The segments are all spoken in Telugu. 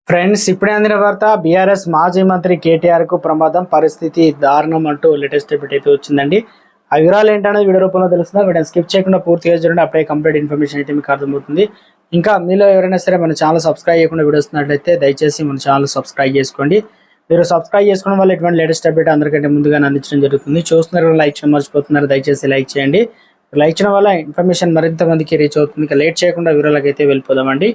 ఫ్రెండ్స్, ఇప్పుడే అందిన వార్త. బీఆర్ఎస్ మాజీ మంత్రి కేటీఆర్ కు ప్రమాదం, పరిస్థితి దారుణం అంటూ లేటెస్ట్ అప్డేట్ అయితే వచ్చిందండి. ఆ వివరాలు ఏంటనేది వీడియో రూపంలో తెలుస్తుందా? వీడియో స్కిప్ చేయకుండా పూర్తిగా చూడండి. అప్పుడే కంప్లీట్ ఇన్ఫర్మేషన్ అయితే మీకు అర్థమవుతుంది. ఇంకా మీలో ఎవరైనా సరే మన ఛానల్ సబ్స్క్రైబ్ చేయకుండా వీడియో వస్తున్నట్లయితే దయచేసి మన ఛానల్ సబ్స్క్రైబ్ చేసుకోండి. మీరు సబ్స్క్రైబ్ చేసుకోవడం వల్ల ఎటువంటి లేటెస్ట్ అప్డేట్ అందరికంటే ముందుగా అందించడం జరుగుతుంది. చూస్తున్నారు, లైక్ చేయడం మర్చిపోతున్నారు, దయచేసి లైక్ చేయండి. లైక్ చేయడం వల్ల ఇన్ఫర్మేషన్ మరింత మందికి రీచ్ అవుతుంది. ఇక లేట్ చేయకుండా వివరాలకు అయితే వెళ్ళిపోదామండి.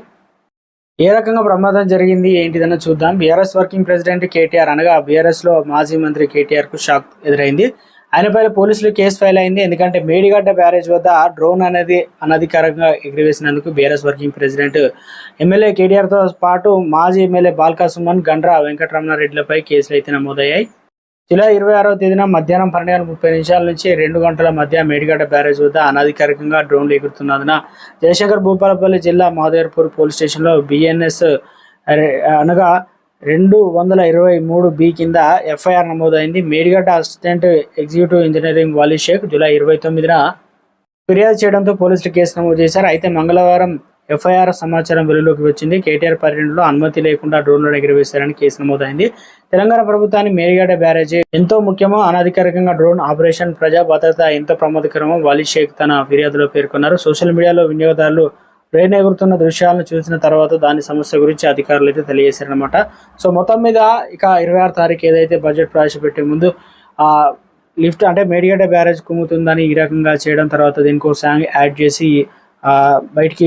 ఏ రకంగా ప్రమాదం జరిగింది ఏంటిదన్న చూద్దాం. బీఆర్ఎస్ వర్కింగ్ ప్రెసిడెంట్ కేటీఆర్ అనగా బీఆర్ఎస్ లో మాజీ మంత్రి కేటీఆర్ కు షాక్ ఎదురైంది. ఆయనపై పోలీసులు కేసు ఫైల్ అయింది. ఎందుకంటే మేడిగడ్డ బ్యారేజ్ వద్ద డ్రోన్ అనేది అనధికారంగా ఎగిరివేసినందుకు BRS working president MLA KTR తో పాటు మాజీ ఎమ్మెల్యే బాల్కా సుమన్, గండ్రా వెంకటరమణారెడ్డిలపై కేసులు అయితే నమోదయ్యాయి. జూలై 26వ తేదీన మధ్యాహ్నం 12:30 నుంచి 2 గంటల మధ్య మేడిగడ్డ బ్యారేజ్ వద్ద అనధికారికంగా డ్రోన్లు ఎగురుతున్నందున జయశంకర్ భూపాలపల్లి జిల్లా మహదేవ్పూర్ పోలీస్ స్టేషన్లో బిఎన్ఎస్ అనగా 223B కింద ఎఫ్ఐఆర్ నమోదైంది. మేడిగడ్డ అసిస్టెంట్ ఎగ్జిక్యూటివ్ ఇంజనీరింగ్ వాలీ షేక్ జూలై 29న ఫిర్యాదు చేయడంతో పోలీసులు కేసు నమోదు చేశారు. అయితే మంగళవారం ఎఫ్ఐఆర్ సమాచారం వెలుగులోకి వచ్చింది. కేటీఆర్ పర్యటనలో అనుమతి లేకుండా డ్రోన్లను ఎగురవేశారని కేసు నమోదైంది. తెలంగాణ ప్రభుత్వానికి మేడిగడ్డ బ్యారేజీ ఎంతో ముఖ్యమో, అనధికారికంగా డ్రోన్ ఆపరేషన్ ప్రజా భద్రత ఎంతో ప్రమాదకరమో వాలీ షేక్ తన ఫిర్యాదులో పేర్కొన్నారు. సోషల్ మీడియాలో వినియోగదారులు డ్రోన్ ఎగురుతున్న దృశ్యాలను చూసిన తర్వాత దాని సమస్య గురించి అధికారులు అయితే తెలియజేశారనమాట. సో మొత్తం మీద ఇక 26 తారీఖు ఏదైతే బడ్జెట్ ప్రవేశపెట్టే ముందు లిఫ్ట్ అంటే మేడిగడ్డ బ్యారేజ్ కుమ్ముతుందని ఈ రకంగా చేయడం, తర్వాత దీనికి సాంగ్ యాడ్ చేసి బయటికి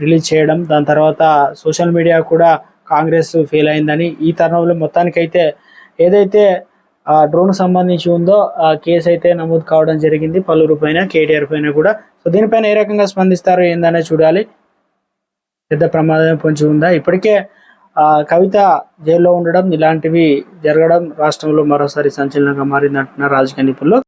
రిలీజ్ చేయడం, దాని తర్వాత సోషల్ మీడియా కూడా కాంగ్రెస్ ఫెయిల్ అయిందని, ఈ తరుణంలో మొత్తానికైతే ఏదైతే డ్రోన్ సంబంధించి ఉందో ఆ కేసు అయితే నమోదు కావడం జరిగింది పలువురు పైన, కేటీఆర్ పైన కూడా. సో దీనిపైన ఏ రకంగా స్పందిస్తారో ఏందనే చూడాలి. పెద్ద ప్రమాదం పొంచి ఉందా? ఇప్పటికే కవిత జైల్లో ఉండడం, ఇలాంటివి జరగడం రాష్ట్రంలో మరోసారి సంచలనంగా మారిందంటున్నారు రాజకీయ నిపుణులు.